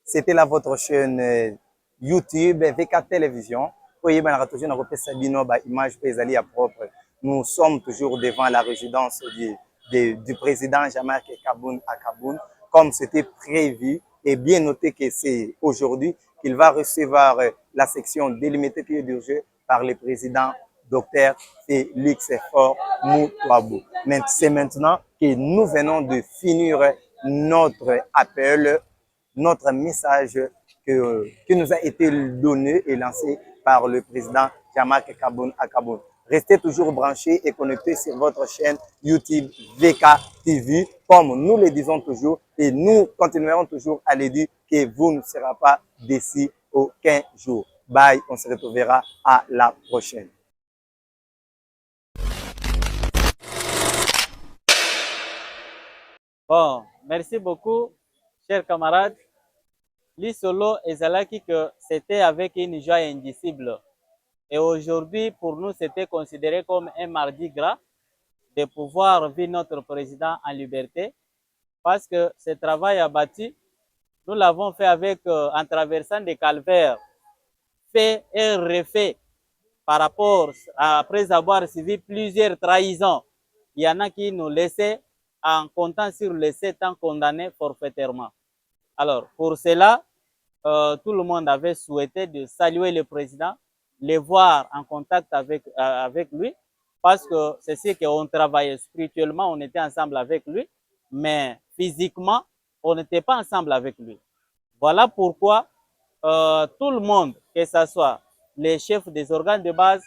C'était là votre chaîne YouTube, VK Télévision. Oui, image propre. Nous sommes toujours devant la résidence du président Jean-Marc Kaboun à Kaboun, comme c'était prévu et bien noté que c'est aujourd'hui qu'il va recevoir la section délimitée pied du jeu par le président Dr Félix Faure Moutouabou. Mais c'est maintenant que nous venons de finir notre appel, notre message qui nous a été donné et lancé par le président Jean-Marc Kaboun à Kaboun. Restez toujours branchés et connectés sur votre chaîne YouTube VK TV, comme nous le disons toujours, et nous continuerons toujours à le dire que vous ne serez pas d'ici aux 15 jours. Bye, on se retrouvera à la prochaine. Bon, merci beaucoup, chers camarades. L'Isolo et Zalaki, que c'était avec une joie indicible. Et aujourd'hui, pour nous, c'était considéré comme un mardi gras de pouvoir vivre notre président en liberté, parce que ce travail abattu, nous l'avons fait avec, en traversant des calvaires, fait et refait par rapport, après avoir suivi plusieurs trahisons. Il y en a qui nous laissaient en comptant sur les 7 ans condamnés forfaitairement. Alors, pour cela, tout le monde avait souhaité de saluer le président, le voir en contact avec lui, parce que c'est ce qu'on travaillait spirituellement, on était ensemble avec lui, mais physiquement, on n'était pas ensemble avec lui. Voilà pourquoi tout le monde, que ce soit les chefs des organes de base,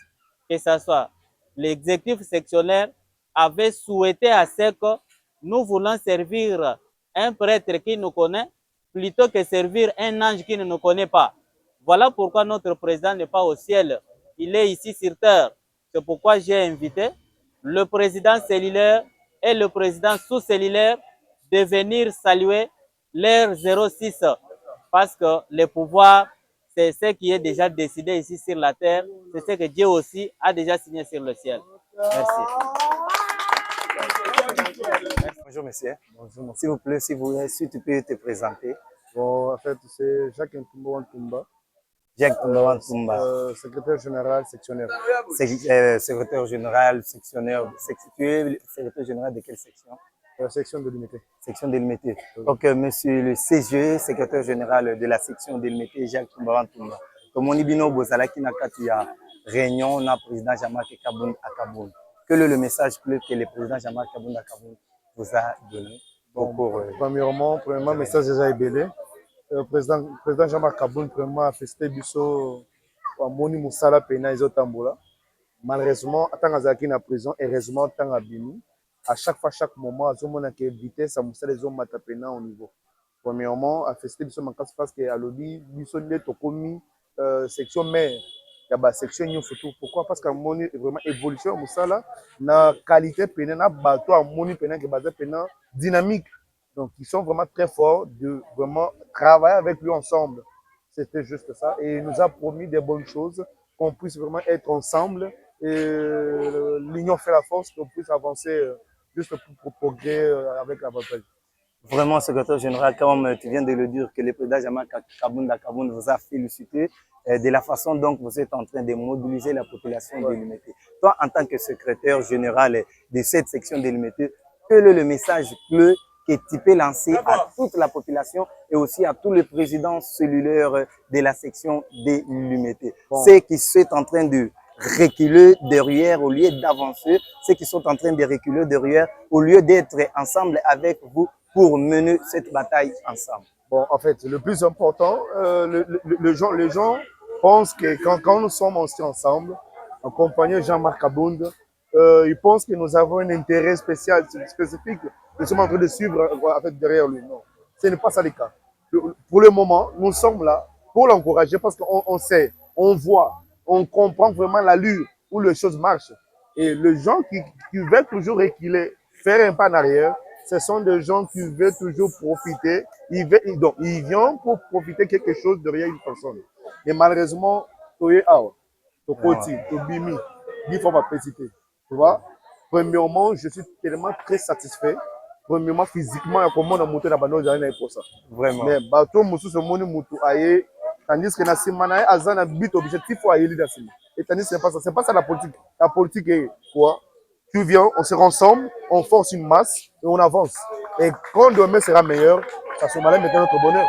que ce soit l'exécutif sectionnaire, avait souhaité à ce que nous voulons servir un prêtre qui nous connaît plutôt que servir un ange qui ne nous connaît pas. Voilà pourquoi notre président n'est pas au ciel, il est ici sur terre. C'est pourquoi j'ai invité le président cellulaire et le président sous-cellulaire de venir saluer l'heure 06, parce que le pouvoir, c'est ce qui est déjà décidé ici sur la terre, c'est ce que Dieu aussi a déjà signé sur le ciel. Merci. Bonjour monsieur. Bonjour. S'il vous plaît, si tu peux te présenter. Bon, en fait, c'est Jacques Ntumba Ntumba. Jacques Ntumba, secrétaire général sectionnaire. Secrétaire général sectionnaire. Tu es secrétaire général de quelle section? Section délimitée. Section délimitée. Donc, monsieur le CGE, secrétaire général de la section délimitée, Jacques Ntumba. Comme on dit, Bozalaki Nakatia, réunion, on a président Jean-Marc Kaboun à Kaboun. Quel est le message que le président Jean-Marc Kaboun à Kaboun vous a donné? Bon, premièrement, message déjà ébélé. Président Jean-Marc Kaboun, premièrement, a festé Bisso, Moni Moussala Pena, Isotambola. Malheureusement, tant que na prison, heureusement, tant à Bini, à chaque fois, chaque moment, à ce moment qui évité, ça moussa les hommes matapena au niveau. Premièrement, à festé Bisso Mankas parce que à l'Odi, Bisso n'est tokomi, section mère. Il y a section photo. Pourquoi? Parce que moni vraiment évolution moussala na qualité pena na bateau à moni pena que basé pena dynamique. Donc ils sont vraiment très forts de vraiment travailler avec lui ensemble. C'était juste ça et il nous a promis des bonnes choses, qu'on puisse vraiment être ensemble et l'union fait la force, qu'on puisse avancer juste pour progrès avec la bataille. Vraiment, secrétaire général, comme tu viens de le dire, que le président Jean-Marc Kaboun vous a félicité de la façon dont vous êtes en train de mobiliser la population délimitée. Toi, en tant que secrétaire général de cette section délimitée, quel est le message que tu peux lancer à toute la population et aussi à tous les présidents cellulaires de la section délimitée? Ceux qui sont en train de reculer derrière au lieu d'avancer, ceux qui sont en train de reculer derrière au lieu d'être ensemble avec vous pour mener cette bataille ensemble. Bon, en fait, le plus important, les gens pensent que quand nous sommes aussi ensemble, accompagnés de Jean-Marc Kaboun, ils pensent que nous avons un intérêt spécial, spécifique. Nous sommes en train de suivre en fait, derrière lui. Non, ce n'est pas ça le cas. Pour le moment, nous sommes là pour l'encourager parce qu'on sait, on voit, on comprend vraiment l'allure où les choses marchent. Et les gens qui veulent toujours reculer, faire un pas en arrière, ce sont des gens qui veulent toujours profiter. Ils viennent pour profiter quelque chose derrière une personne. Et malheureusement, tu vois. Premièrement, je suis tellement très satisfait premièrement physiquement ya komona moto na bando ozali na ye posa Vraiment. mais bato mosusu omoni motu aye tandis que na nsima na ye aza na but objectif oyo ayeli na nsima et tandis que c'est pas ça la politique est quoi tu viens on se rassemble on force une masse et on avance et quand demain sera meilleur ça se malin maintenant notre bonheur.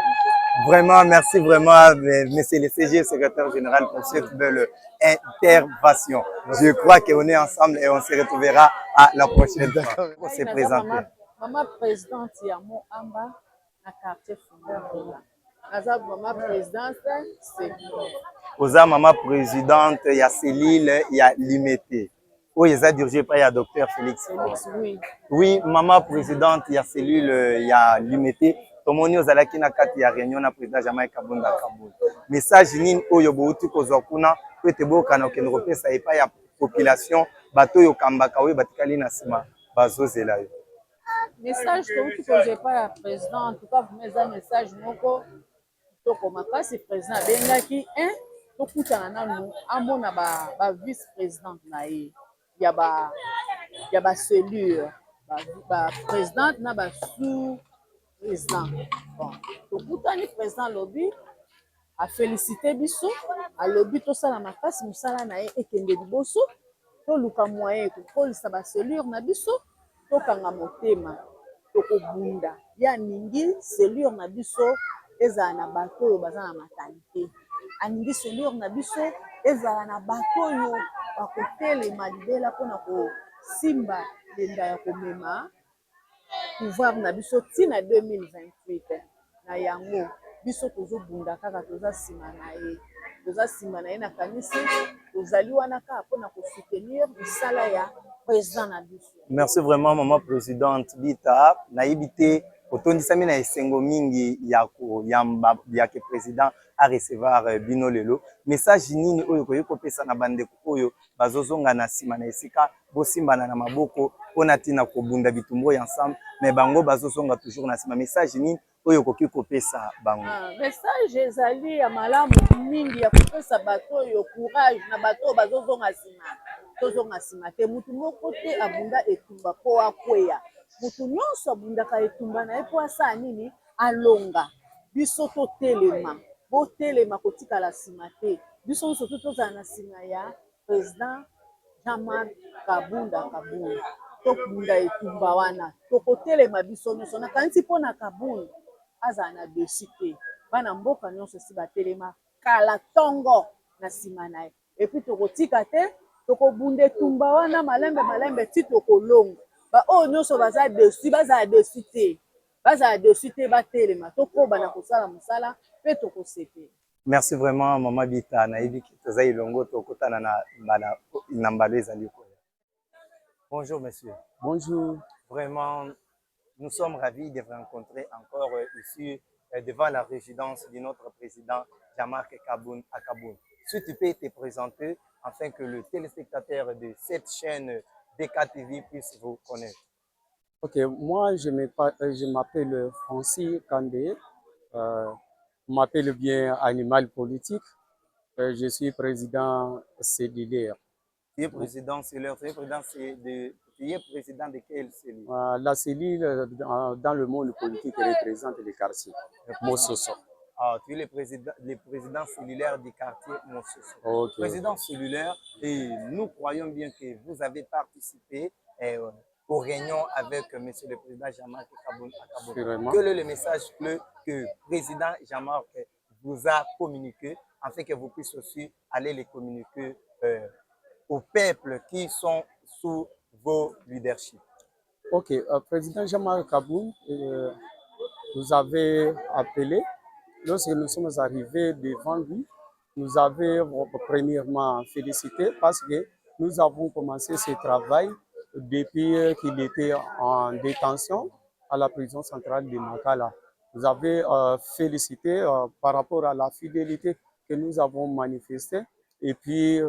Vraiment, merci vraiment, monsieur le CG, secrétaire général, pour cette belle intervention. Je crois qu'on est ensemble et on se retrouvera à la prochaine fois. On s'est présenté. Maman présidente Yamo Amba, na quartier Fondeur. Naza maman présidente, c'est Oza maman présidente, il y a Célile, il y a Limité. Oui, il y a dirigé par le docteur Félix. oui. Oui, maman présidente, il y a Cellule, il y a Limité. Tomoni ozalaki na kati ya réunion na président Jamaïque Kabunda Kaboul. Message nini oyo bouti kozwa kuna po ete bokana okende kopesa epai ya population bato oyo kambaka oyo batikali na nsima bazozela yo. Message que j'ai pas à président, en tout cas vous mettez un message moko toko makasi président bengaki tokutana nanu amona ba vice présidente na ye ya ba cellule ba présidente na ba sous président. Bon, tokutani président lobby a félicité biso alobi tosala makasi mosala na ye ekende liboso toluka moyen kokolisa baselure na biso tokanga motema tokobunda ya ningi selure na biso ezala na bato oyo baza na matalité aningi selure na biso ezala na bato oyo bakotelema libela mpona kosimba lenda ya komema pouvoir na biso ntina 2028 na yango biso tozobunda kaka toza nsima na ye nakanisi tozali wana kaka mpona kosoutenir misala ya président na biso. Merci vraiment maman présidente Bita nayebi te otondisami na esengo mingi ya koyamba yake président a recevoir bino lelo message nini oyo koyi kopesa na bandeko oyo bazozonga na nsima na esika bosimbana na maboko mpona ntina kobunda bitumbu ensemble mais bango bazozonga toujours na nsima message nini oyo koki kopesa bango? Message ezali ya malamu mingi ya kopesa bato oyo courage na bato oyo bazozonga nsima tozonga nsima te mutu moko te abunda etumba mpo akweya mutu nyonso abundaka etumba na ye mpo asala nini alonga biso totelema botelema kotikala nsima te biso nyonso tu tozala na nsima ya président Jean-Marc Kabunda tokunda etumba wana tokotelema biso nyonso nakanisi mpo na Kabunda azala na desi te bana mboka nyonso esi batelema kala ntongo na nsima na ye epuis tokotika te tokobunda etumba wana malembe ti tokolonga baoyo nyonso bazala desu te batelema tokoba na kosala mosala mpe tokosepela. Merci vraiment maman Bita nayebi toza ilongo tokotana na mbala ezali koya. Bonjour monsieur. Bonjour. Vraiment nous sommes ravis de vous rencontrer encore ici devant la résidence de notre président Jean-Marc Kaboun à Kaboun. Si tu peux te présenter afin que le téléspectateur de cette chaîne DKTV puisse vous connaître. Ok, moi je m'appelle Francis Kandé, on m'appelle bien Animal Politique, je suis président cellulaire. Tu es président cellulaire, tu es président de quelle cellule? La cellule dans le monde politique représente les quartiers, Mososo. Ah, tu es le président cellulaire du quartier Mososo. Okay. Président cellulaire, et nous croyons bien que vous avez participé aux réunions avec M. le Président Jean-Marc Kaboun. Quel est le message que le Président Jean-Marc vous a communiqué afin que vous puissiez aussi aller les communiquer aux peuples qui sont sous vos leaderships? Ok, Président Jean-Marc Kaboun nous avait appelé. Lorsque nous sommes arrivés devant lui, nous avons premièrement félicité parce que nous avons commencé ce travail depuis qu'il était en détention à la prison centrale de Makala. Nous avons félicité par rapport à la fidélité que nous avons manifestée. Et puis,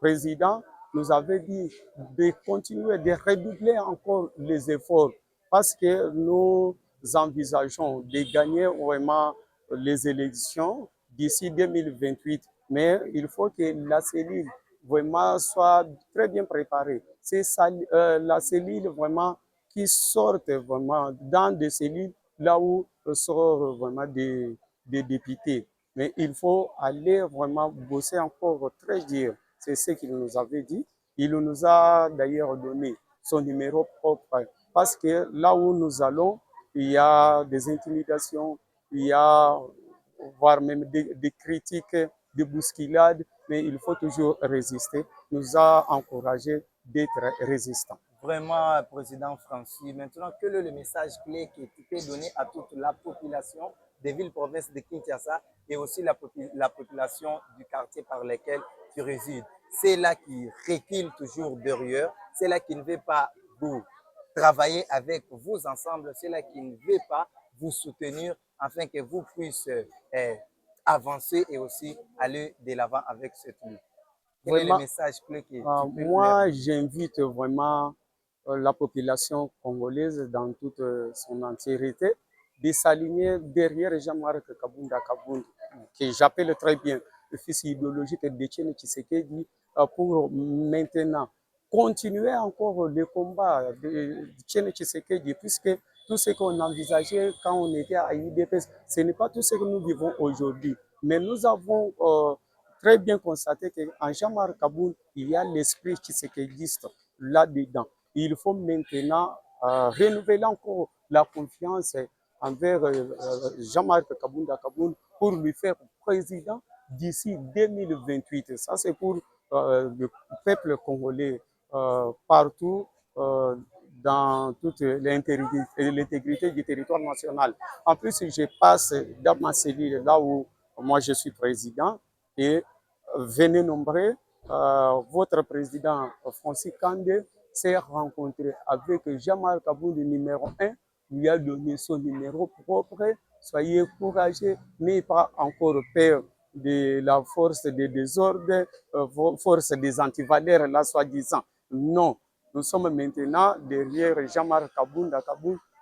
président nous avait dit de continuer, de redoubler encore les efforts parce que nous envisageons de gagner vraiment les élections d'ici 2028. Mais il faut que la cellule vraiment soit très bien préparée. C'est ça, la cellule vraiment qui sortent vraiment dans des cellules là où sortent vraiment des députés. Mais il faut aller vraiment bosser encore très dur. C'est ce qu'il nous avait dit. Il nous a d'ailleurs donné son numéro propre parce que là où nous allons, il y a des intimidations, il y a voire même des critiques, des bousculades, mais il faut toujours résister. Nous a encouragé d'être résistants. Vraiment, Président Francis, maintenant, quel est le message clé que tu peux donner à toute la population des villes-provinces de Kinshasa et aussi la population du quartier par lequel tu résides? C'est là qui recule toujours derrière, c'est là qui ne veut pas vous travailler avec vous ensemble, c'est là qui ne veut pas vous soutenir afin que vous puissiez avancer et aussi aller de l'avant avec cette lutte. Quel est le message clé que tu peux moi, j'invite vraiment la population congolaise dans toute son entièreté de s'aligner derrière Jean-Marc Kabunda Kabound, que j'appelle très bien le fils idéologique d'Etienne Tshisekedi, pour maintenant continuer encore le combat d'Etienne Tshisekedi, puisque tout ce qu'on envisageait quand on était à UDPS, ce n'est pas tout ce que nous vivons aujourd'hui. Mais nous avons très bien constaté qu'en Jean-Marc Kabound, il y a l'esprit tshisekidiste là-dedans. Il faut maintenant renouveler encore la confiance envers Jean-Marc Kabunda Kabound pour lui faire président d'ici 2028. Ça, c'est pour le peuple congolais partout dans toute l'intégrité du territoire national. En plus, je passe dans ma cellule, là où moi je suis président, et venez nombreux, votre président Francis Kandé s'est rencontré avec Jean-Marc Kabound numéro 1, lui a donné son numéro propre. Soyez courageux, n'ayez pas encore peur de la force des désordres, force des antivaleurs, là, soi-disant. Non, nous sommes maintenant derrière Jean-Marc Kabound.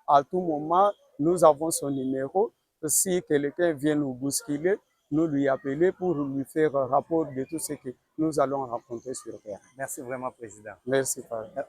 À tout moment, nous avons son numéro. Si quelqu'un vient nous bousculer, nous lui appeler pour lui faire un rapport de tout ce que nous allons rencontrer sur terre. Merci vraiment, Président. Merci, Père.